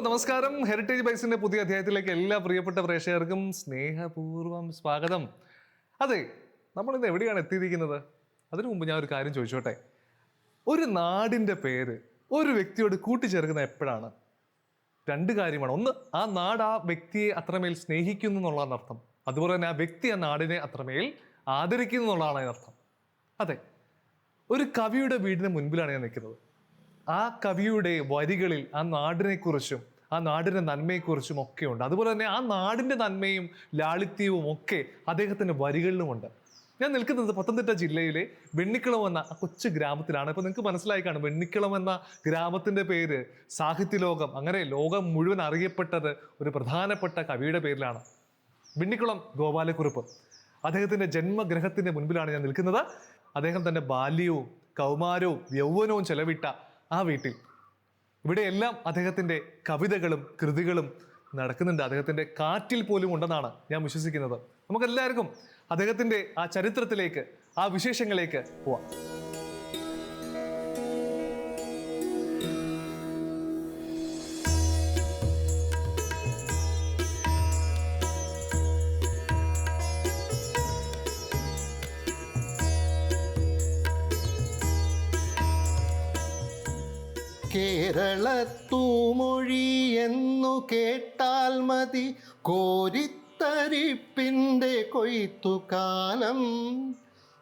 നമസ്കാരം. ഹെറിറ്റേജ് ബൈസിന്റെ പുതിയ അധ്യായത്തിലേക്ക് എല്ലാ പ്രിയപ്പെട്ട പ്രേക്ഷകർക്കും സ്നേഹപൂർവ്വം സ്വാഗതം. അതെ, നമ്മളിന്ന് എവിടെയാണ് എത്തിയിരിക്കുന്നത്? അതിനു മുമ്പ് ഞാൻ ഒരു കാര്യം ചോദിച്ചോട്ടെ. ഒരു നാടിൻ്റെ പേര് ഒരു വ്യക്തിയോട് കൂട്ടിച്ചേർക്കുന്ന എപ്പോഴാണ്? രണ്ട് കാര്യമാണ്. ഒന്ന്, ആ നാട് ആ വ്യക്തിയെ അത്രമേൽ സ്നേഹിക്കുന്നു എന്നുള്ളതാണ് അർത്ഥം. അതുപോലെ തന്നെ ആ വ്യക്തി ആ നാടിനെ അത്രമേൽ ആദരിക്കുന്നു എന്നുള്ളതാണ് അതിനർത്ഥം. അതെ, ഒരു കവിയുടെ വീടിന് മുൻപിലാണ് ഞാൻ നിൽക്കുന്നത്. ആ കവിയുടെ വരികളിൽ ആ നാടിനെക്കുറിച്ചും ആ നാടിൻ്റെ നന്മയെക്കുറിച്ചും ഒക്കെ ഉണ്ട്. അതുപോലെ തന്നെ ആ നാടിൻ്റെ നന്മയും ലാളിത്യവും ഒക്കെ അദ്ദേഹത്തിൻ്റെ വരികളിലുമുണ്ട്. ഞാൻ നിൽക്കുന്നത് പത്തനംതിട്ട ജില്ലയിലെ വെണ്ണിക്കുളം എന്ന ആ കൊച്ചു ഗ്രാമത്തിലാണ്. ഇപ്പോൾ നിങ്ങൾക്ക് മനസ്സിലായി കാണും, വെണ്ണിക്കുളം എന്ന ഗ്രാമത്തിൻ്റെ പേര് സാഹിത്യലോകം, അങ്ങനെ ലോകം മുഴുവൻ അറിയപ്പെട്ടത് ഒരു പ്രധാനപ്പെട്ട കവിയുടെ പേരിലാണ്, വെണ്ണിക്കുളം ഗോപാലക്കുറുപ്പ്. അദ്ദേഹത്തിൻ്റെ ജന്മഗ്രഹത്തിൻ്റെ മുൻപിലാണ് ഞാൻ നിൽക്കുന്നത്. അദ്ദേഹം തൻ്റെ ബാല്യവും കൗമാരവും യൗവനവും ചെലവിട്ട ആ വീട്ടിൽ, ഇവിടെയെല്ലാം അദ്ദേഹത്തിൻ്റെ കവിതകളും കൃതികളും നടക്കുന്നുണ്ട്. അദ്ദേഹത്തിൻ്റെ കാറ്റിൽ പോലും ഉണ്ടെന്നാണ് ഞാൻ വിശ്വസിക്കുന്നത്. നമുക്കെല്ലാവർക്കും അദ്ദേഹത്തിൻ്റെ ആ ചരിത്രത്തിലേക്ക്, ആ വിശേഷങ്ങളിലേക്ക് പോവാം. കേരളത്തൂമൊഴി എന്നു കേട്ടാൽ മതി, കോരിത്തരിപ്പിൻ്റെ കൊയ്ത്തുകാലം.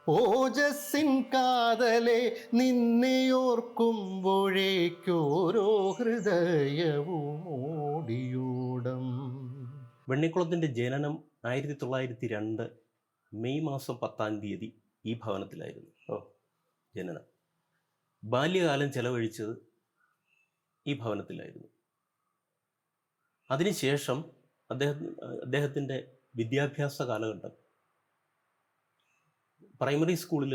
ഓജസ്സിൻ കാതലെ നിന്നെയോർക്കുമ്പോഴേക്കോരോ ഹൃദയവും ഓടിയൂടം. വെണ്ണിക്കുളത്തിൻ്റെ ജനനം 1902 മെയ് മാസം 10 ഈ ഭവനത്തിലായിരുന്നു. ജനനം. ബാല്യകാലം ചെലവഴിച്ചത് ഈ ഭവനത്തിലായിരുന്നു. അതിനുശേഷം അദ്ദേഹത്തിൻ്റെ വിദ്യാഭ്യാസ കാലഘട്ടം പ്രൈമറി സ്കൂളിൽ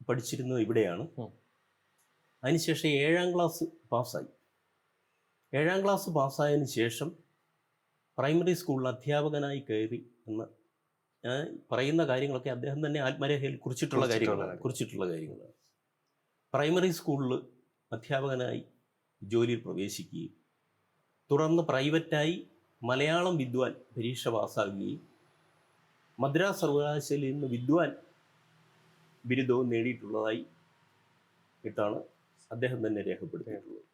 പഠിച്ചിരുന്നത് ഇവിടെയാണ്. അതിനുശേഷം 7ാം ക്ലാസ് പാസ്സായി. 7ാം ക്ലാസ് പാസ്സായതിനു ശേഷം പ്രൈമറി സ്കൂളിൽ അധ്യാപകനായി കയറി എന്ന് ഞാൻ പറയുന്ന കാര്യങ്ങളൊക്കെ അദ്ദേഹം തന്നെ ആത്മരേഖയിൽ കുറിച്ചിട്ടുള്ള കാര്യങ്ങളാണ്. പ്രൈമറി സ്കൂളിൽ അധ്യാപകനായി ജോലിയിൽ പ്രവേശിക്കുകയും തുടർന്ന് പ്രൈവറ്റായി മലയാളം വിദ്വാൻ പരീക്ഷ പാസ്സാകുകയും മദ്രാസ് സർവകലാശാലയിൽ നിന്ന് വിദ്വാൻ ബിരുദവും നേടിയിട്ടുള്ളതായി ഇട്ടാണ് അദ്ദേഹം തന്നെ രേഖപ്പെടുത്തിയിട്ടുള്ളത്.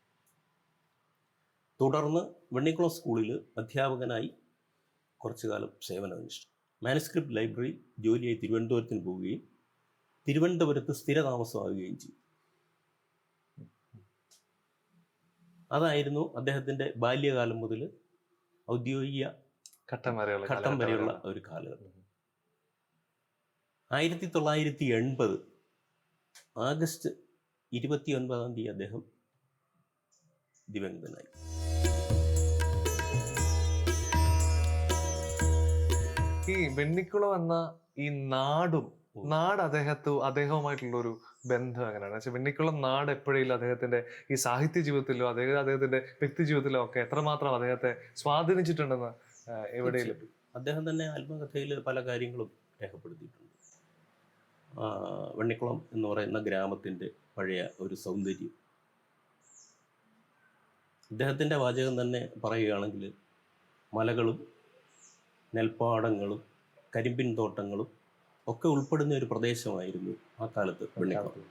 തുടർന്ന് വെണ്ണിക്കുളം സ്കൂളിൽ അധ്യാപകനായി കുറച്ചു കാലം സേവനമനുഷ്ഠിച്ചു. മാനുസ്ക്രിപ്റ്റ് ലൈബ്രറി ജോലിയായി തിരുവനന്തപുരത്തിന് പോവുകയും തിരുവനന്തപുരത്ത് സ്ഥിരതാമസമാവുകയും ചെയ്തു. അതായിരുന്നു അദ്ദേഹത്തിൻ്റെ ബാല്യകാലം മുതൽ ഔദ്യോഗിക ഘട്ടം വരെയുള്ള ഒരു കാലഘട്ടം. 1980 ആഗസ്റ്റ് 29 അദ്ദേഹം ദിവംഗതനായി. ഈ വെണ്ണിക്കുളം എന്ന ഈ നാട് അദ്ദേഹവുമായിട്ടുള്ള ഒരു ബന്ധം എങ്ങനെയാണ്? വെണ്ണിക്കുളം നാട് എപ്പോഴും അദ്ദേഹത്തിന്റെ ഈ സാഹിത്യ ജീവിതത്തിലോ അദ്ദേഹത്തിന്റെ വ്യക്തി ജീവിതത്തിലോ ഒക്കെ എത്രമാത്രം അദ്ദേഹത്തെ സ്വാധീനിച്ചിട്ടുണ്ടെന്ന് എവിടെയും അദ്ദേഹം തന്നെ ആത്മകഥയിൽ പല കാര്യങ്ങളും രേഖപ്പെടുത്തിയിട്ടുണ്ട്. വെണ്ണിക്കുളം എന്ന് പറയുന്ന ഗ്രാമത്തിൻ്റെ പഴയ ഒരു സൗന്ദര്യം അദ്ദേഹത്തിൻ്റെ വാചകം തന്നെ പറയുകയാണെങ്കിൽ, മലകളും നെൽപ്പാടങ്ങളും കരിമ്പിൻ തോട്ടങ്ങളും ഒക്കെ ഉൾപ്പെടുന്ന ഒരു പ്രദേശമായിരുന്നു ആ കാലത്ത് വെണ്ണിക്കുളം.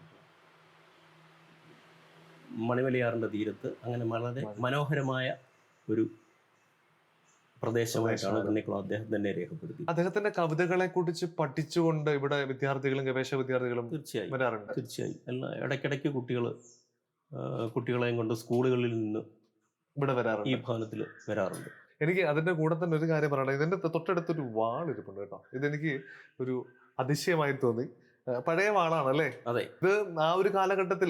മണിമലയാറിൻ്റെ തീരത്ത് അങ്ങനെ വളരെ മനോഹരമായ ഒരു പ്രദേശമായിട്ടാണ് വെണ്ണിക്കുളം അദ്ദേഹം തന്നെ രേഖപ്പെടുത്തി. അദ്ദേഹത്തിന്റെ കവിതകളെ കുറിച്ച് പഠിച്ചുകൊണ്ട് ഇവിടെ വിദ്യാർത്ഥികളും ഗവേഷക വിദ്യാർത്ഥികളും തീർച്ചയായും എല്ലാ ഇടയ്ക്കിടയ്ക്ക് കുട്ടികളെയും കൊണ്ട് സ്കൂളുകളിൽ നിന്ന് ഇവിടെ വരാറുണ്ട്, ഈ ഭവനത്തിൽ വരാറുണ്ട്. എനിക്ക് അതിന്റെ കൂടെ തന്നെ ഒരു കാര്യം പറയണം. ഇതിന്റെ തൊട്ടടുത്തൊരു വാൾ ഇരിപ്പുണ്ട് കേട്ടോ. ഇതെനിക്ക് ഒരു അതിശയമായി തോന്നി. പഴയ വാളാണ് അല്ലേ? അതെ. ഇത് ആ ഒരു കാലഘട്ടത്തിൽ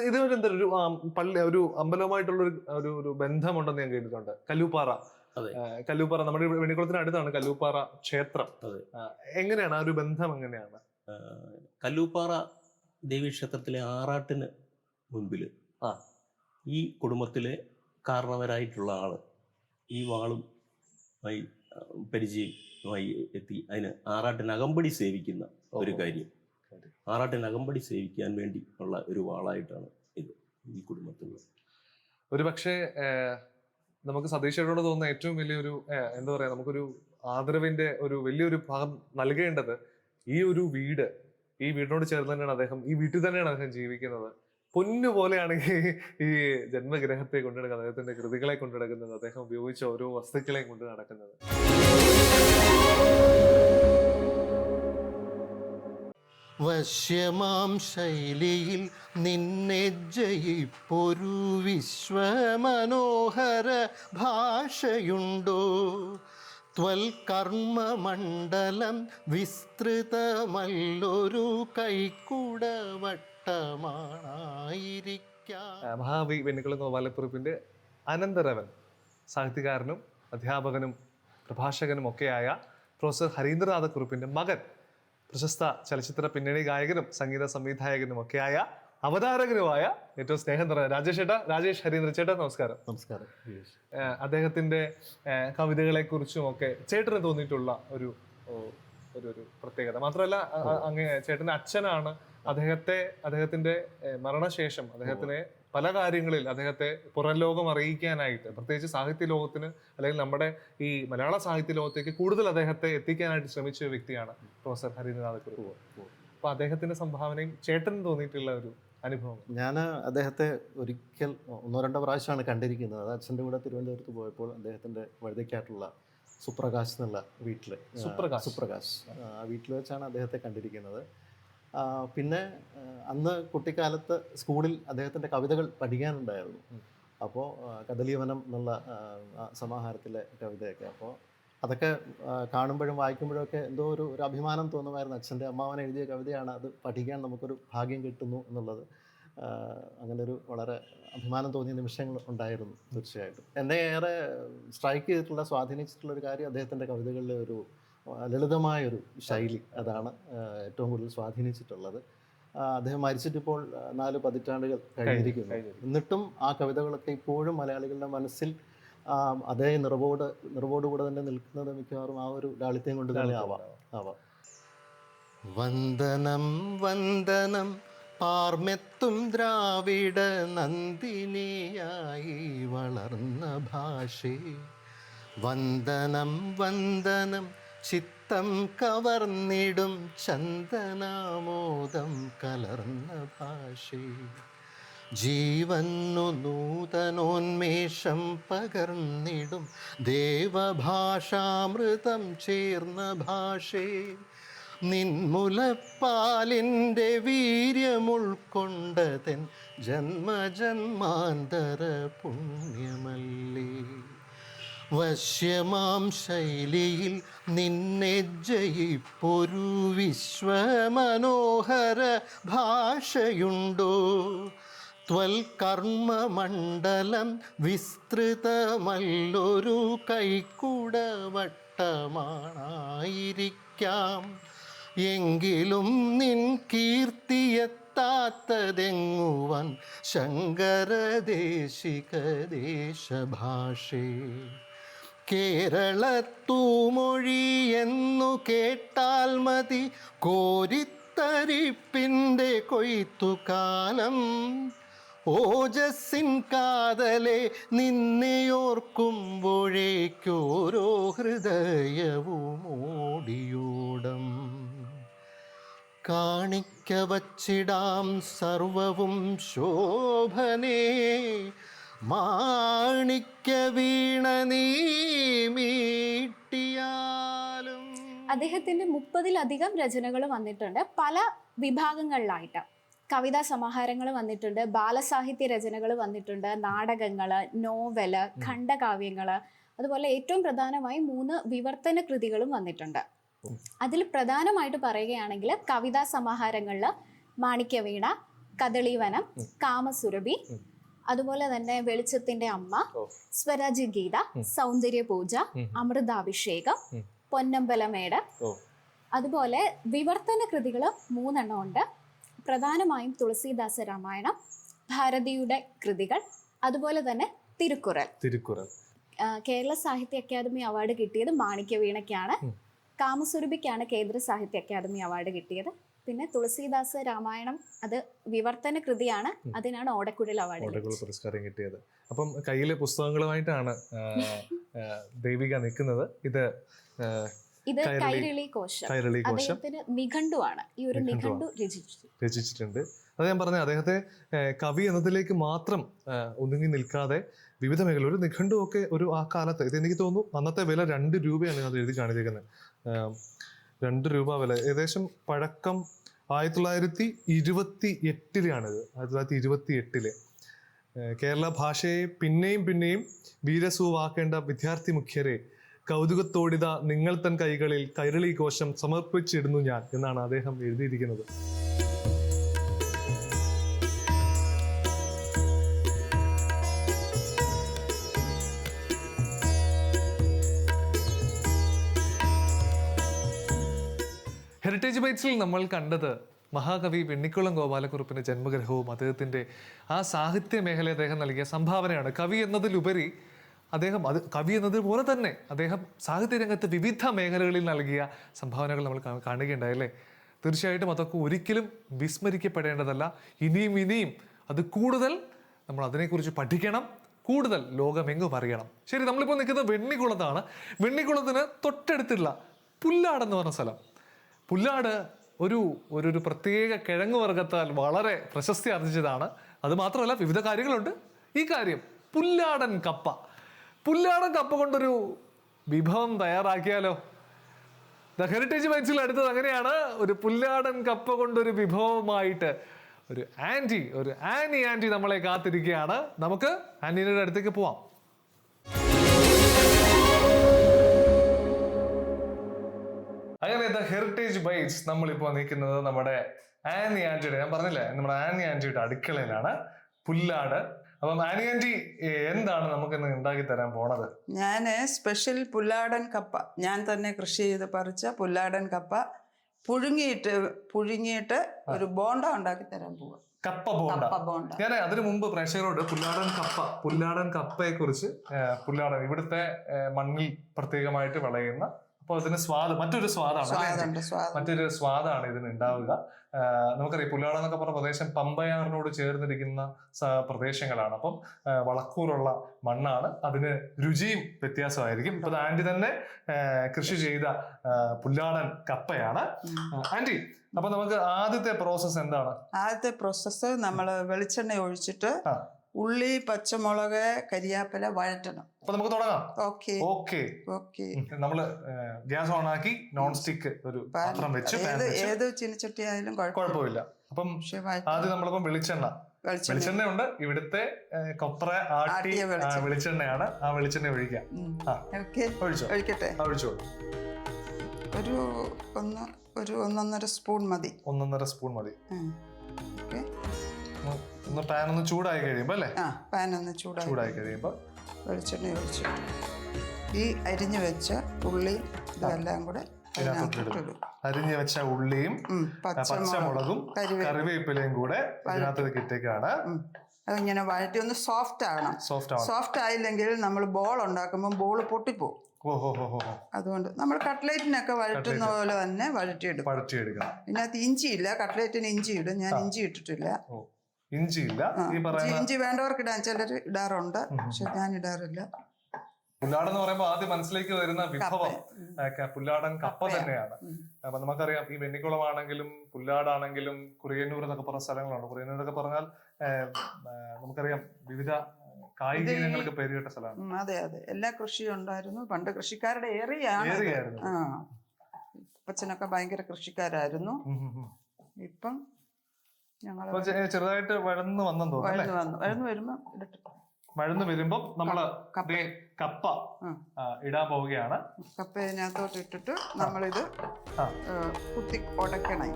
ഇതെന്താ ഒരു പള്ളി, ഒരു അമ്പലവുമായിട്ടുള്ള ഒരു ബന്ധമുണ്ടെന്ന് ഞാൻ കേട്ടിട്ടുണ്ട്. കല്ലൂപ്പാറ. കല്ലൂപ്പാറ നമ്മുടെ വെണ്ണിക്കുളത്തിന് അടുത്താണ് കല്ലൂപ്പാറ ക്ഷേത്രം. എങ്ങനെയാണ് ആ ഒരു ബന്ധം? എങ്ങനെയാണ്? കല്ലൂപ്പാറ ദേവീക്ഷേത്രത്തിലെ ആറാട്ടിന് മുൻപിൽ ഈ കുടുംബത്തിലെ കാരണവരായിട്ടുള്ള ആള് ഈ വാളും പരിചയമായി എത്തി. അതിന് ആറാട്ടിന് അകമ്പടി സേവിക്കുന്ന ഒരു കാര്യം, ആറാട്ടിന് അകമ്പടി സേവിക്കാൻ വേണ്ടി ഉള്ള ഒരു വാളായിട്ടാണ് ഇത് ഈ കുടുംബത്തിൽ. ഒരുപക്ഷെ നമുക്ക് സതീഷേട്ടനോട് തോന്നുന്ന ഏറ്റവും വലിയൊരു എന്താ പറയാ, നമുക്കൊരു ആദരവിന്റെ ഒരു വലിയൊരു ഭാഗം നൽകേണ്ടത് ഈ ഒരു വീട്, ഈ വീടിനോട് ചേർന്ന് തന്നെയാണ് അദ്ദേഹം, ഈ വീട്ടിൽ തന്നെയാണ് അദ്ദേഹം ജീവിക്കുന്നത്. പൊന്നു പോലെയാണെങ്കിൽ ഈ ജന്മഗ്രഹത്തെ കൊണ്ടു നടക്കുന്നത്, അദ്ദേഹത്തിന്റെ കൃതികളെ കൊണ്ടു നടക്കുന്നത്, അദ്ദേഹം ഉപയോഗിച്ച ഓരോ വസ്തുക്കളെയും കൊണ്ട് നടക്കുന്നത്. വശ്യമാം ശൈലിയിൽ നിന്നെ ജയിപ്പൊരു വിശ്വമനോഹര ഭാഷയുണ്ടോ? ത്വൽകർമ്മമണ്ഡലം വിസ്തൃതമല്ലൊരു കൈക്കുടവട്ടമായിരിക്കാം. മഹാകവി വെണ്ണിക്കുളം ഗോപാലക്കുറുപ്പിന്റെ അനന്തരവൻ, സാഹിത്യകാരനും അധ്യാപകനും പ്രഭാഷകനും ഒക്കെയായ പ്രൊഫസർ ഹരീന്ദ്രനാഥക്കുറുപ്പിന്റെ മകൻ, പ്രശസ്ത ചലച്ചിത്ര പിന്നണി ഗായകനും സംഗീത സംവിധായകനും ഒക്കെയായ അവതാരകനുമായ ഏറ്റവും സ്നേഹം നിറഞ്ഞ രാജേഷ് ഹരീന്ദ്ര ചേട്ടാ, നമസ്കാരം. നമസ്കാരം. അദ്ദേഹത്തിന്റെ കവിതകളെ കുറിച്ചും ഒക്കെ ചേട്ടന് തോന്നിയിട്ടുള്ള ഒരു ഒരു പ്രത്യേകത മാത്രമല്ല, ചേട്ടന്റെ അച്ഛനാണ് അദ്ദേഹത്തിന്റെ മരണശേഷം അദ്ദേഹത്തിനെ പല കാര്യങ്ങളിൽ അദ്ദേഹത്തെ പുറം ലോകം അറിയിക്കാനായിട്ട്, പ്രത്യേകിച്ച് സാഹിത്യ ലോകത്തിന് അല്ലെങ്കിൽ നമ്മുടെ ഈ മലയാള സാഹിത്യ ലോകത്തേക്ക് കൂടുതൽ അദ്ദേഹത്തെ എത്തിക്കാനായിട്ട് ശ്രമിച്ച വ്യക്തിയാണ് പ്രൊഫസർ ഹരീന്ദ്രനാഥക്കുറുപ്പ്. അപ്പൊ അദ്ദേഹത്തിന്റെ സംഭാവനയും ചേട്ടന് തോന്നിയിട്ടുള്ള ഒരു അനുഭവം? ഞാൻ അദ്ദേഹത്തെ ഒരിക്കൽ 1-2 പ്രാവശ്യമാണ് കണ്ടിരിക്കുന്നത്. അത് അച്ഛൻ്റെ കൂടെ തിരുവനന്തപുരത്ത് പോയപ്പോൾ അദ്ദേഹത്തിൻ്റെ വഴുതയ്ക്കാട്ടുള്ള സുപ്രകാശ് എന്നുള്ള വീട്ടിൽ, സുപ്രകാശ് ആ വീട്ടിൽ വെച്ചാണ് അദ്ദേഹത്തെ കണ്ടിരിക്കുന്നത്. പിന്നെ അന്ന് കുട്ടിക്കാലത്ത് സ്കൂളിൽ അദ്ദേഹത്തിൻ്റെ കവിതകൾ പഠിക്കാനുണ്ടായിരുന്നു. അപ്പോൾ കദളീവനം എന്നുള്ള സമാഹാരത്തിലെ കവിതയൊക്കെ, അപ്പോൾ അതൊക്കെ കാണുമ്പോഴും വായിക്കുമ്പോഴും ഒക്കെ എന്തോ ഒരു അഭിമാനം തോന്നുമായിരുന്നു. അച്ഛൻ്റെ അമ്മാവൻ എഴുതിയ കവിതയാണ്, അത് പഠിക്കാൻ നമുക്കൊരു ഭാഗ്യം കിട്ടുന്നു എന്നുള്ളത്. അങ്ങനെ ഒരു വളരെ അഭിമാനം തോന്നിയ നിമിഷങ്ങൾ ഉണ്ടായിരുന്നു. തീർച്ചയായിട്ടും എന്നെ ഏറെ സ്ട്രൈക്ക് ചെയ്തിട്ടുള്ള, സ്വാധീനിച്ചിട്ടുള്ളൊരു കാര്യം അദ്ദേഹത്തിൻ്റെ കവിതകളിലെ ഒരു ലളിതമായൊരു ശൈലി, അതാണ് ഏറ്റവും കൂടുതൽ സ്വാധീനിച്ചിട്ടുള്ളത്. അദ്ദേഹം മരിച്ചിട്ടിപ്പോൾ 4 പതിറ്റാണ്ടുകൾ കഴിഞ്ഞിരിക്കുന്നു. എന്നിട്ടും ആ കവിതകളൊക്കെ ഇപ്പോഴും മലയാളികളുടെ മനസ്സിൽ അതേ നിറവോടുകൂടെ തന്നെ നിൽക്കുന്നത് മിക്കവാറും ആ ഒരു ലാളിത്യം കൊണ്ട് തന്നെ ആവാം. വന്ദനം വന്ദനം പാർമെത്തും ദ്രാവിഡ നന്ദിനിയായി വളർന്ന ഭാഷേ. വന്ദനം വന്ദനം ചിത്തം കവർന്നിടും ചന്ദനാമോദം കലർന്ന ഭാഷേ. ജീവന്നു നൂതനോന്മേഷം പകർന്നിടും ദേവഭാഷാമൃതം ചേർന്ന ഭാഷേ. നിൻമുലപ്പാലിൻ്റെ വീര്യമുൾക്കൊണ്ടതൻ ജന്മജന്മാന്തര പുണ്യമല്ലേ. വശ്യമാം ശൈലിയിൽ നിന്നെ ജയിപ്പൊരു വിശ്വമനോഹര ഭാഷയുണ്ടോ? ത്വൽകർമ്മമണ്ഡലം വിസ്തൃതമല്ലൊരു കൈക്കുടവട്ടമായിരിക്കാം. എങ്കിലും നിൻ കീർത്തിയെത്താത്തതെങ്ങുവൻ ശങ്കരദേശിക ദേശഭാഷേ. കേരളത്തൂമൊഴി എന്നു കേട്ടാൽ മതി കോരിത്തരിപ്പിൻ്റെ കൊയ്ത്തുകാലം. ഓജസ്സിൻ കാതലെ നിന്നെയോർക്കുമ്പോഴേക്കോരോ ഹൃദയവും ഓടിയോടം. കാണിക്ക വച്ചിടാം സർവവും ശോഭനേ, മാണിക്യ വീണ നീ മീട്ടിയാലും. അദ്ദേഹത്തിന്റെ 30-ലധികം രചനകൾ വന്നിട്ടുണ്ട്, പല വിഭാഗങ്ങളിലായിട്ട്. കവിതാ സമാഹാരങ്ങൾ വന്നിട്ടുണ്ട്, ബാലസാഹിത്യ രചനകൾ വന്നിട്ടുണ്ട്, നാടകങ്ങള്, നോവല്, ഖണ്ഡകാവ്യങ്ങള്, അതുപോലെ ഏറ്റവും പ്രധാനമായി 3 വിവർത്തന കൃതികളും വന്നിട്ടുണ്ട്. അതിൽ പ്രധാനമായിട്ട് പറയുകയാണെങ്കിൽ കവിതാ സമാഹാരങ്ങളിൽ മാണിക്യവീണ, കദളീവനം, കാമസുരഭി, അതുപോലെ തന്നെ വെളിച്ചത്തിന്റെ അമ്മ, സ്വരാജ്യ ഗീത, സൗന്ദര്യ പൂജ, അമൃതാഭിഷേകം, പൊന്നമ്പലമേട്, അതുപോലെ വിവർത്തന കൃതികൾ 3 എണ്ണം ഉണ്ട്. പ്രധാനമായും തുളസീദാസ രാമായണം, ഭാരതിയുടെ കൃതികൾ, അതുപോലെ തന്നെ തിരുക്കുറൽ. കേരള സാഹിത്യ അക്കാദമി അവാർഡ് കിട്ടിയത് മാണിക്യവീണയ്ക്കാണ്. കാമസുരഭിക്കാണ് കേന്ദ്ര സാഹിത്യ അക്കാദമി അവാർഡ് കിട്ടിയത്. പിന്നെ തുളസീദാസ് രാമായണം അത് വിവർത്തന കൃതിയാണ്, അതിനാണ് ഓടക്കുഴൽ അവാർഡ്. ഓടക്കുഴൽ പുരസ്കാരം കിട്ടിയത്. അപ്പം കയ്യിലെ പുസ്തകങ്ങളുമായിട്ടാണ് ദേവിക നിൽക്കുന്നത്. ഇത് കൈരളി കോശം, അദ്ദേഹത്തിന് നിഘണ്ടുവാണ്. ഈ ഒരു നിഘണ്ടു രചിച്ചിട്ടുണ്ട്. അത് ഞാൻ പറഞ്ഞ അദ്ദേഹത്തെ കവി എന്നതിലേക്ക് മാത്രം ഒതുങ്ങി നിൽക്കാതെ വിവിധ മേഖല ഒരു നിഘണ്ടു ഒക്കെ ഒരു ആ കാലത്ത് ഇത് എനിക്ക് തോന്നുന്നു അന്നത്തെ വില 2 രൂപയാണ് അത് എഴുതി കാണിച്ചിരിക്കുന്നത്. 2 രൂപ വില. ഏകദേശം പഴക്കം 1928-ലാണിത്. 1928 കേരള ഭാഷയെ പിന്നെയും പിന്നെയും വീരസൂവാക്കേണ്ട വിദ്യാർത്ഥി മുഖ്യരെ കൗതുകത്തോടിത നിങ്ങൾ തൻ കൈകളിൽ കൈരളി കോശം സമർപ്പിച്ചിടുന്നു ഞാൻ എന്നാണ് അദ്ദേഹം എഴുതിയിരിക്കുന്നത്. ഹെറിറ്റേജ് ബൈറ്റ്സിൽ നമ്മൾ കണ്ടത് മഹാകവി വെണ്ണിക്കുളം ഗോപാലക്കുറുപ്പിന്റെ ജന്മഗ്രഹവും അദ്ദേഹത്തിന്റെ ആ സാഹിത്യ മേഖല അദ്ദേഹം നൽകിയ സംഭാവനയാണ്. കവി എന്നതിലുപരി അദ്ദേഹം കവി എന്നതുപോലെ തന്നെ അദ്ദേഹം സാഹിത്യ രംഗത്ത് വിവിധ മേഖലകളിൽ നൽകിയ സംഭാവനകൾ നമ്മൾ കാണുകയുണ്ടായല്ലേ. തീർച്ചയായിട്ടും അതൊക്കെ ഒരിക്കലും വിസ്മരിക്കപ്പെടേണ്ടതല്ല. ഇനിയും അത് കൂടുതൽ നമ്മൾ അതിനെക്കുറിച്ച് പഠിക്കണം, കൂടുതൽ ലോകമെങ്ങും അറിയണം. ശരി, നമ്മളിപ്പോൾ നിൽക്കുന്നത് വെണ്ണിക്കുളത്താണ്. വെണ്ണിക്കുളത്തിന് തൊട്ടടുത്തുള്ള പുല്ലാടെന്ന് പറഞ്ഞ സ്ഥലം. പുല്ലാട് ഒരു പ്രത്യേക കിഴങ്ങ് വർഗത്താൽ വളരെ പ്രശസ്തി ആർജിച്ചതാണ്. അത് മാത്രമല്ല വിവിധ കാര്യങ്ങളുണ്ട്. ഈ കാര്യം പുല്ലാടൻ കപ്പ കൊണ്ടൊരു വിഭവം തയ്യാറാക്കിയാലോ? ദ ഹെറിറ്റേജ് ബൈറ്റ്സിൽ അടുത്തത് അങ്ങനെയാണ്. ഒരു പുല്ലാടൻ കപ്പ കൊണ്ടൊരു വിഭവമായിട്ട് ഒരു ആനി നമ്മളെ കാത്തിരിക്കുകയാണ്. നമുക്ക് ആന്റിയുടെ അടുത്തേക്ക് പോവാം. അങ്ങനെ ദ ഹെറിറ്റേജ് ബൈറ്റ്സ് നമ്മളിപ്പോൾ നിൽക്കുന്നത് നമ്മുടെ ആന്റിയുടെ, ഞാൻ പറഞ്ഞില്ലേ, നമ്മുടെ ആന്റിയുടെ അടുക്കളയിലാണ്. പുല്ലാട്. അപ്പം ആന്റി എന്താണ് നമുക്കിന്ന് ഉണ്ടാക്കി തരാൻ പോണത്? ഞാൻ സ്പെഷ്യൽ പുല്ലാടൻ കപ്പ, ഞാൻ തന്നെ കൃഷി ചെയ്ത് പറിച്ച പുല്ലാടൻ കപ്പ പുഴുങ്ങിയിട്ട് ഒരു ബോണ്ട ഉണ്ടാക്കി തരാൻ പോവാ. കപ്പ ബോണ്ട. ഞാൻ അതിനു മുമ്പ് പ്രേക്ഷകരോട് പുല്ലാടൻ കപ്പയെ കുറിച്ച്, ഇവിടുത്തെ മണ്ണിൽ പ്രത്യേകമായിട്ട് വിളയുന്ന, അപ്പോൾ അതിന് മറ്റൊരു സ്വാദാണ് ഇതിന് ഉണ്ടാവുക. നമുക്കറിയാം പുല്ലാട് എന്നൊക്കെ പറഞ്ഞ പ്രദേശം പമ്പയാറിനോട് ചേർന്നിരിക്കുന്ന പ്രദേശങ്ങളാണ്. അപ്പം വളക്കൂറുള്ള മണ്ണാണ്, അതിന് രുചിയും വ്യത്യാസമായിരിക്കും. ഇപ്പൊ ആന്റി തന്നെ കൃഷി ചെയ്ത പുല്ലാടൻ കപ്പയാണ്. ആന്റി, അപ്പൊ നമുക്ക് ആദ്യത്തെ പ്രോസസ്സ് എന്താണ്? ആദ്യത്തെ പ്രോസസ്സ് നമ്മൾ വെളിച്ചെണ്ണ ഒഴിച്ചിട്ട് ഉള്ളി, പച്ചമുളക്, കരിയാപ്പില വഴറ്റണം. അപ്പൊ നമുക്ക് തുടങ്ങാം. ഓക്കെ. നമ്മള് ഗ്യാസ് ഓൺ ആക്കി നോൺ സ്റ്റിക്ക് ഒരു പാത്രം വെച്ച്, ഏത് ചീനച്ചട്ടി ആയാലും കുഴപ്പമില്ല. അപ്പം ആദ്യം നമ്മളിപ്പം വെളിച്ചെണ്ണ ഉണ്ട്. ഇവിടുത്തെ കൊപ്ര ആട്ടിയ വെളിച്ചെണ്ണയാണ്. ആ വെളിച്ചെണ്ണ ഒഴിക്കാം. ഒഴിക്കട്ടെ. ഒഴിച്ചോ. ഒരു 1.5 സ്പൂൺ മതി. 1.5 സ്പൂൺ മതി. പാൻ ഒന്ന് ചൂടായി കഴിയുമ്പോ അല്ലേ? പാൻ ഒന്ന് ചൂടായി കഴിയുമ്പോ വെളിച്ചെണ്ണ ഒഴിച്ചു ഈ അരിഞ്ഞു വെച്ച ഉള്ളി ഇതെല്ലാം കൂടെ അരിഞ്ഞു വെച്ച ഉള്ളിയും പച്ചമുളകും കറിവേപ്പിലയും കൂടെ ഇതിനകത്ത് ഇട്ടേക്കാണ്. അതിങ്ങനെ വഴറ്റി ഒന്ന് സോഫ്റ്റ് ആകണം. സോഫ്റ്റ് ആയില്ലെങ്കിൽ നമ്മൾ ബോൾ ഉണ്ടാക്കുമ്പോൾ ബോൾ പൊട്ടിപ്പോവും. അതുകൊണ്ട് നമ്മൾ കട്ട്ലേറ്റിനൊക്കെ വഴറ്റുന്ന പോലെ തന്നെ വഴറ്റിയെടുക്കണം. ഇതിനകത്ത് ഇഞ്ചിയില്ല, കട്ട്ലേറ്റിന് ഇഞ്ചി ഇടും. ഞാൻ ഇഞ്ചി ഇട്ടിട്ടില്ല. ഇഞ്ചി വേണ്ടവർക്ക് ഇടാൻ, ചിലർ ഇടാറുണ്ട്, പക്ഷെ ഞാൻ ഇടാറില്ല. പുല്ലാടെന്ന് പറയുമ്പോൾ ആദ്യം മനസ്സിലേക്ക് വരുന്ന വിഭവം പുല്ലാടൻ കപ്പ തന്നെയാണ്. അപ്പൊ നമുക്കറിയാം ഈ വെണ്ണിക്കുളമാണെങ്കിലും പുല്ലാടാണെങ്കിലും കുറിയന്നൂർ എന്നൊക്കെ പറഞ്ഞ സ്ഥലങ്ങളുണ്ട്. കുറിയന്നൂർ എന്നൊക്കെ പറഞ്ഞാൽ നമുക്കറിയാം വിവിധ കായിക ഇനങ്ങൾക്ക് പേരുകേട്ട സ്ഥലമാണ്. അതെ, എല്ലാ കൃഷിയും ഉണ്ടായിരുന്നു പണ്ട്. കൃഷിക്കാരുടെ ഏറിയാണ്. അപ്പച്ചനൊക്കെ ഭയങ്കര കൃഷിക്കാരായിരുന്നു. ഇപ്പം ചെറുതായിട്ട് വഴന്ന് വന്നെന്ന് തോന്നുന്നു. വഴന്ന് വരുമ്പം നമ്മള് കപ്പ ഇടാൻ പോവുകയാണ്. കപ്പ ഇതിനകത്തോട്ട് ഇട്ടിട്ട് നമ്മളിത് കുത്തി ഉടയ്ക്കണം.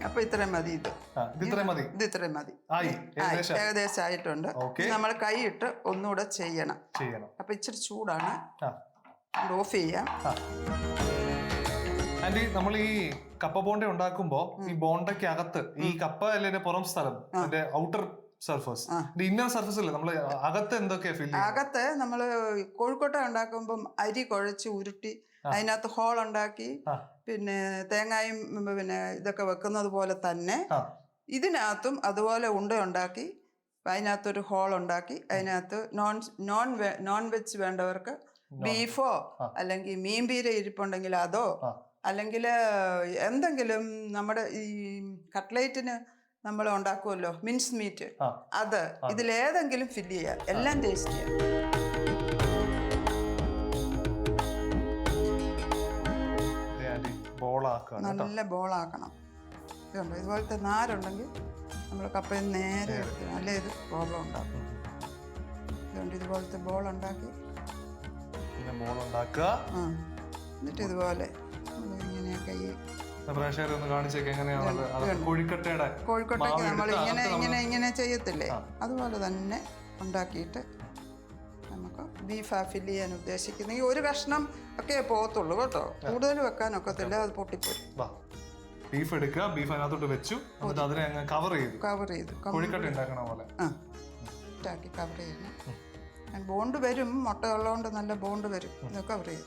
അപ്പൊ ഇത്രയും മതി. ഇത്രയും മതി. ഏകദേശം ആയിട്ടുണ്ട്. നമ്മൾ കൈയിട്ട് ഒന്നുകൂടെ ചെയ്യണം. അപ്പൊ ഇച്ചിരി ചൂടാണ്. ഓഫ് ചെയ്യാം. ആന്റി നമ്മൾ ഈ കപ്പ ബോണ്ട ഉണ്ടാക്കുമ്പോ ഈ ബോണ്ടയ്ക്ക് അകത്ത് ഈ കപ്പ അല്ലെ പുറം സ്ഥലം അതിന്റെ ഔട്ടർ സർഫസ് ഇന്നർ സർഫസ് അല്ലേ നമ്മള് അകത്ത് എന്തൊക്കെയാ ഫില്ല് അകത്ത് നമ്മള് കോഴിക്കോട്ട ഉണ്ടാക്കുമ്പം അരി കുഴച്ച് ഉരുട്ടി അതിനകത്ത് ഹോൾ ഉണ്ടാക്കി പിന്നെ തേങ്ങായും പിന്നെ ഇതൊക്കെ വെക്കുന്നത് പോലെ തന്നെ ഇതിനകത്തും അതുപോലെ ഉണ്ട ഉണ്ടാക്കി അതിനകത്തൊരു ഹോൾ ഉണ്ടാക്കി അതിനകത്ത് നോൺ വെജ് വേണ്ടവർക്ക് ബീഫോ അല്ലെങ്കിൽ മീൻപീര ഇരിപ്പുണ്ടെങ്കിൽ അതോ അല്ലെങ്കിൽ എന്തെങ്കിലും നമ്മുടെ ഈ കട്ട്ലേറ്റിന് നമ്മൾ ഉണ്ടാക്കുമല്ലോ മിൻസ് മീറ്റ് അത് ഇതിലേതെങ്കിലും ഫില്ല് ചെയ്യാം എല്ലാം ടേസ്റ്റ് ചെയ്യാം. നല്ല ബോളാക്കണം. ഇതുണ്ട് ഇതുപോലത്തെ നാരുണ്ടെങ്കിൽ നമ്മൾ കപ്പയിൽ നേരെ എടുത്ത് നല്ല ഇത് പ്രോബ്ലം ഉണ്ടാക്കും. ഇതുകൊണ്ട് ഇതുപോലത്തെ ബോൾ ഉണ്ടാക്കി എന്നിട്ട് ഇതുപോലെ ഇങ്ങനെയൊക്കെ ഈ കോഴിക്കോട്ടേക്ക് നമ്മൾ ഇങ്ങനെ ചെയ്യത്തില്ലേ അതുപോലെ തന്നെ ഉണ്ടാക്കിയിട്ട് നമുക്ക് ബീഫ് ഫില്ല് ചെയ്യാൻ ഉദ്ദേശിക്കുന്നെങ്കിൽ ഒരു കഷ്ണം ഒക്കെ പോകത്തുള്ളൂ കേട്ടോ, കൂടുതൽ വെക്കാനൊക്കത്തില്ല, അത് പൊട്ടിപ്പോയി. ബീഫ് എടുക്കുക, ബീഫ് അതിനകത്തോട്ട് വെച്ചു, അതിനെ അങ്ങ് കവർ ചെയ്തു കവർ ചെയ്യുന്നു. ബോണ്ട് വരും, മുട്ട ഉള്ളതുകൊണ്ട് നല്ല ബോണ്ട് വരും. ഇതൊക്കെ കവർ ചെയ്തു.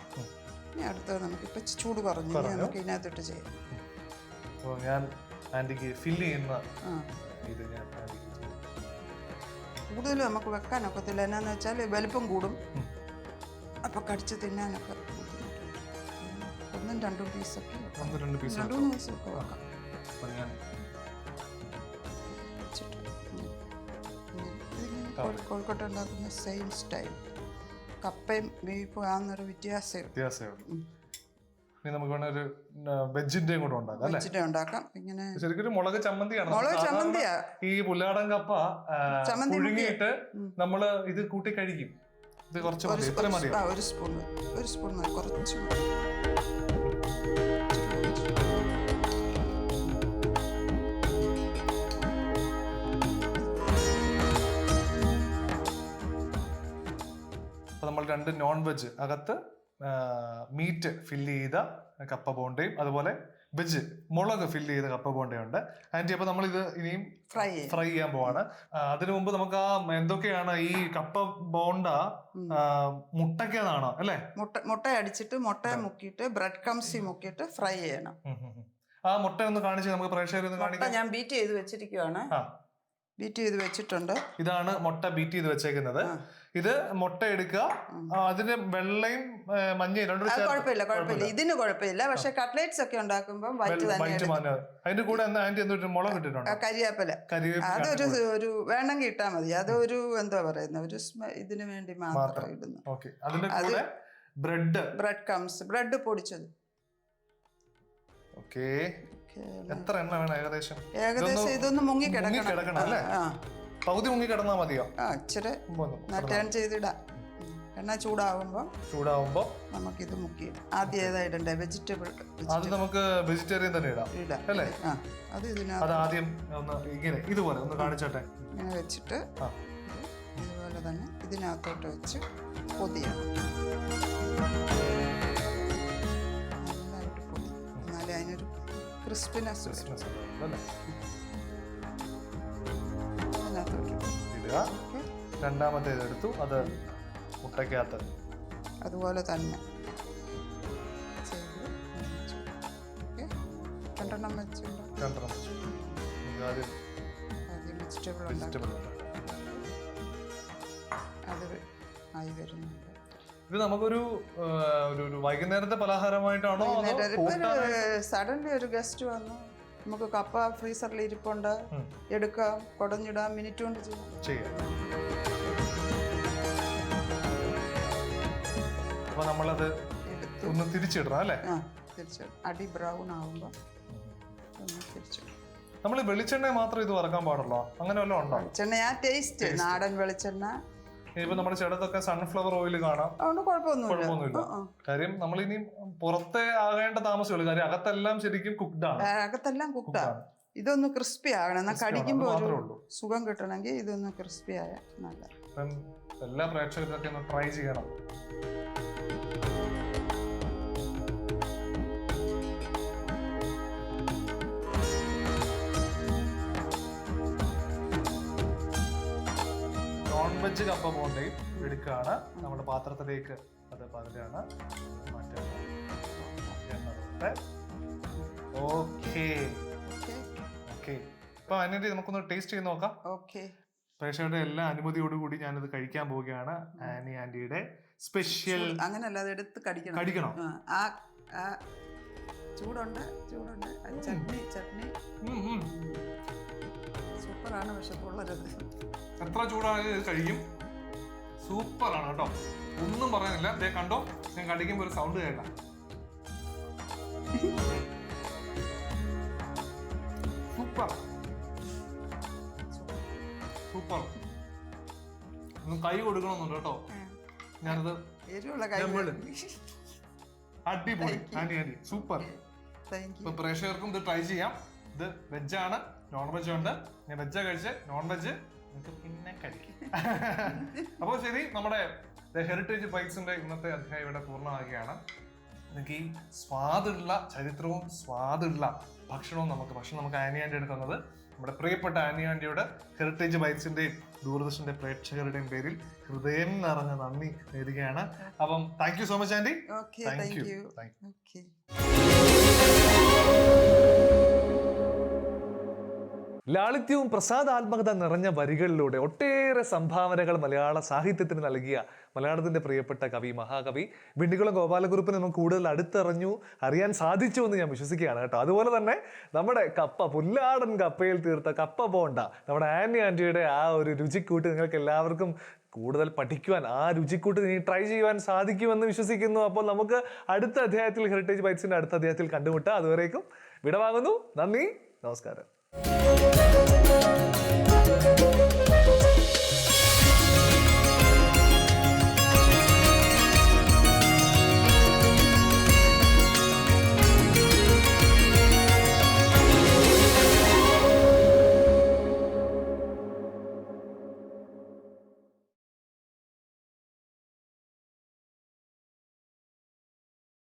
ഇനി അടുത്തത് നമുക്കിപ്പോൾ ചൂട് കുറഞ്ഞു നമുക്ക് ഇതിനകത്തോട്ട് ചെയ്യാം. ഞാൻ ആന്റിക്ക് ഫില്ല് ചെയ്യുന്ന കൂടുതൽ നമുക്ക് വെക്കാനൊക്കത്തില്ല. എന്നാന്ന് വെച്ചാൽ വലിപ്പം കൂടും, അപ്പൊ കടിച്ച് തിന്നാനൊക്കെ ഒന്നും രണ്ടും പീസൊക്കെ രണ്ടു മൂന്ന് പീസൊക്കെ വെക്കാം. കോഴിക്കോട്ട് ഉണ്ടാക്കുന്ന സെയിം സ്റ്റൈൽ കപ്പയും ബീഫും ആകുന്നൊരു വ്യത്യാസമുണ്ട്. നമുക്ക് ഒരു വെജിന്റെയും കൂടെ ഉണ്ടാക്കാം. ഇങ്ങനെ ശരിക്കും മുളക് ചമ്മന്തിയാണ്. ചമ്മന്തിയാ ഈ പുല്ലാടൻ കപ്പ പുഴുങ്ങിയിട്ട് നമ്മള് ഇത് കൂട്ടി കഴിക്കും. ഇത് കുറച്ച് ഒരു സ്പൂൺ കുറച്ച് നമ്മൾ രണ്ട് നോൺ വെജ് അകത്ത് മീറ്റ് ഫില്ല് ചെയ്ത കപ്പ ബോണ്ടയും അതുപോലെ വെജ് മുളക് ഫില്ല് ചെയ്ത കപ്പ ബോണ്ടയുണ്ട്. ആന്റി അപ്പൊ നമ്മൾ ഇത് ഇനിയും ഫ്രൈ ചെയ്യാൻ പോവാണ്. അതിനു മുമ്പ് നമുക്ക് എന്തൊക്കെയാണ് ഈ കപ്പ ബോണ്ട മുട്ടയ്ക്കാണോ അല്ലേ? മുട്ട അടിച്ചിട്ട് മുട്ടയെ മുക്കിയിട്ട് ബ്രെഡ് ക്രംസി മുക്കിയിട്ട് ഫ്രൈ ചെയ്യണം. ആ മുട്ട ഒന്ന് കാണിച്ച് നമുക്ക് പ്രേക്ഷകരൊന്ന് കാണിക്കാം. ഞാൻ ബീറ്റ് ചെയ്ത് വെച്ചിരിക്കുവാണ്. ബീറ്റ് ചെയ്ത് വെച്ചിട്ടുണ്ട്. ഇതാണ് മുട്ട ബീറ്റ് ചെയ്ത് വെച്ചേക്കുന്നത്. ഇത് മുട്ട എടുക്കുക, അതിന് വെള്ളയും മഞ്ഞയും രണ്ടും കുഴപ്പമില്ല. ഇതിന് കുഴപ്പമില്ല. പക്ഷെ കട്ട്ലേറ്റ്സ് ഒക്കെ ഉണ്ടാക്കുമ്പോൾ അതിന്റെ കൂടെ ആന്റി എന്തൊരു മുളക് ഇട്ടിട്ടുണ്ട്, കരിവേപ്പില. അതൊരു വേണമെങ്കിൽ ഇട്ടാൽ മതി. അതൊരു എന്താ പറയുന്ന ഒരു ഇതിനു വേണ്ടി മാത്രം ഇടുന്നു. അതിന്റെ കൂടെ ബ്രെഡ് ക്രംസ്, ബ്രെഡ് പൊടിച്ചത്. എത്ര എണ്ണ വേണം? ഏകദേശം ഇതൊന്ന് മുങ്ങി കിടക്കണം അല്ലേ? പകുതി മുങ്ങി കിടന്നാ മതിയോ? ഇച്ചിരി ടേൺ ചെയ്തിടാം. എണ്ണ ചൂടാവുമ്പോ നമുക്കിത് മുക്കിയിടാം. ആദ്യം ഏതാ ഇടണ്ടേ? വെജിറ്റബിൾ. അത് നമുക്ക് വെജിറ്റേറിയൻ തന്നെ ഇടാം അല്ലേ? അത് ഇതിനകത്ത് അത് ആദ്യം ഇങ്ങനെ ഇതുപോലെ ഒന്ന് കാണിച്ചോട്ടെ. ഇങ്ങനെ വെച്ചിട്ട് ഇതുപോലെ തന്നെ ഇതിനകത്തോട്ട് വെച്ച് പൊതിയണം. നന്നായിട്ട് പൊതി, എന്നാലേ അതിനൊരു ക്രിസ്പിനെസ് ഇടുക. രണ്ടാമത്തേത് എടുത്തു, അത് മുട്ടയ്ക്കകത്ത് അതുപോലെ തന്നെ രണ്ടെണ്ണം വെച്ചിട്ടുണ്ട്. ആദ്യം വെജിറ്റബിൾ അത് ആയി വരുന്നുണ്ട്. ഇത് നമുക്കൊരു വൈകുന്നേരത്തെ പലഹാരമായിട്ടാണോ? സഡൻലി ഒരു ഗസ്റ്റ് വന്നു, നമുക്ക് കപ്പ ഫ്രീസറിൽ ഇരിപ്പുണ്ട്, എടുക്കാം, കുടഞ്ഞിടാം, മിനിറ്റ് കൊണ്ട് ചെയ്യാം. അപ്പൊ നമ്മളത് ഒന്ന് തിരിച്ചിടണം അല്ലേ? തിരിച്ചിടും. അടി ബ്രൗൺ ആവുമ്പോ ഒന്ന് തിരിച്ചിടും. നമ്മൾ വെളിച്ചെണ്ണ മാത്രം ഇത് വറക്കാൻ പാടുള്ളൂ, അങ്ങനെ വല്ലതും ഉണ്ടോ? വെളിച്ചെണ്ണ ടേസ്റ്റ്, നാടൻ വെളിച്ചെണ്ണ. ഇപ്പൊ നമ്മുടെ ചിലതൊക്കെ സൺഫ്ലവർ ഓയിൽ കാണാം, കുഴപ്പമൊന്നുമില്ല. കാര്യം നമ്മളിനി പുറത്തെ ആകേണ്ട താമസമുള്ളൂ. കാര്യം അകത്തെല്ലാം ശരിക്കും കുക്ക്ഡാണ്. അകത്തെല്ലാം കുക്ക്ഡാണ്. ഇതൊന്ന് ക്രിസ്പി ആകണം, എന്നാൽ കടിക്കുമ്പോ ഒരു സുഖം കിട്ടണമെങ്കിൽ ഇതൊന്ന് ക്രിസ്പി ആയ നല്ല. എല്ലാ പ്രേക്ഷകർക്കൊക്കെ ഒന്ന് ട്രൈ ചെയ്യണം. വെജ് കപ്പ ബോണ്ടയും എടുക്കുകയാണ്. നമ്മുടെ പാത്രത്തിലേക്ക് അത് പകരാണ് മാറ്റാണ്. Okay okay. അപ്പൊ അതിനെ നമുക്കൊന്ന് ടേസ്റ്റ് ചെയ്ത് നോക്കാം. ഓക്കെ. പ്രേക്ഷകരുടെ എല്ലാ അനുമതിയോടുകൂടി ഞാനത് കഴിക്കാൻ പോവുകയാണ്. ആനി ആന്റിയുടെ സ്പെഷ്യൽ. അങ്ങനല്ല, അത് എടുത്ത് കടിക്കണം. ആ ചൂടുണ്ട്. ചട്നി സൂപ്പറാണ്. പക്ഷെ പൊള്ളരുത്. എത്ര ചൂടായാലും ഇത് കഴിക്കും. സൂപ്പറാണ് കേട്ടോ, ഒന്നും പറയാനില്ല. ദേ കണ്ടോ, ഞാൻ കടിക്കുമ്പോ ഒരു സൗണ്ട് കേൾക്കാം. Super super. ഒന്ന് കൈ കൊടുക്കണമെന്നുണ്ട് കേട്ടോ. ഞാനത് എരിവുള്ള അടിപൊളി. Aunty super. ഇപ്പൊ പ്രേക്ഷകർക്കും ഇത് ട്രൈ ചെയ്യാം. ഇത് വെജാണ്, നോൺ വെജ് ഉണ്ട്. ഞാൻ വെജാ കഴിച്ച്, നോൺ വെജ് നിങ്ങൾക്ക് പിന്നെ കഴിക്കും. അപ്പോൾ ശരി, നമ്മുടെ ഹെറിറ്റേജ് ബൈറ്റ്സിന്റെ ഇന്നത്തെ അധ്യായം ഇവിടെ പൂർണ്ണമാക്കുകയാണ്. നിങ്ങൾക്ക് ഈ സ്വാദുള്ള ചരിത്രവും സ്വാദുള്ള ഭക്ഷണവും ഭക്ഷണം നമുക്ക് ആനി ആന്റി എടുക്കുന്നത്. നമ്മുടെ പ്രിയപ്പെട്ട ആനി ആന്റിയുടെ ഹെറിറ്റേജ് ബൈറ്റ്സിന്റെയും ദൂരദർശന്റെ പ്രേക്ഷകരുടെയും പേരിൽ ഹൃദയം നിറഞ്ഞ നന്ദി നേരുകയാണ്. അപ്പം thank you so much aunty. Thank you. ലാളിത്യവും പ്രസാദാത്മകത നിറഞ്ഞ വരികളിലൂടെ ഒട്ടേറെ സംഭാവനകൾ മലയാള സാഹിത്യത്തിന് നൽകിയ മലയാളത്തിന്റെ പ്രിയപ്പെട്ട കവി, മഹാകവി വിണ്ണിക്കുളം ഗോപാലകുറുപ്പിനെ നമുക്ക് കൂടുതൽ അടുത്തറിഞ്ഞു അറിയാൻ സാധിച്ചു എന്ന് ഞാൻ വിശ്വസിക്കുകയാണ് കേട്ടോ. അതുപോലെ തന്നെ നമ്മുടെ കപ്പ, പുല്ലാടൻ കപ്പയിൽ തീർത്ത കപ്പ ബോണ്ട, നമ്മുടെ ആനി ആന്റിയുടെ ആ ഒരു രുചിക്കൂട്ട് നിങ്ങൾക്ക് എല്ലാവർക്കും കൂടുതൽ പഠിക്കുവാൻ, ആ രുചിക്കൂട്ട് ഇനി ട്രൈ ചെയ്യുവാൻ സാധിക്കുമെന്ന് വിശ്വസിക്കുന്നു. അപ്പോൾ നമുക്ക് അടുത്ത അധ്യായത്തിൽ, ഹെറിറ്റേജ് ബൈറ്റ്സിന്റെ അടുത്ത അധ്യായത്തിൽ കണ്ടുമുട്ടാം. അതുവരേക്കും വിടവാങ്ങുന്നു. നന്ദി, നമസ്കാരം.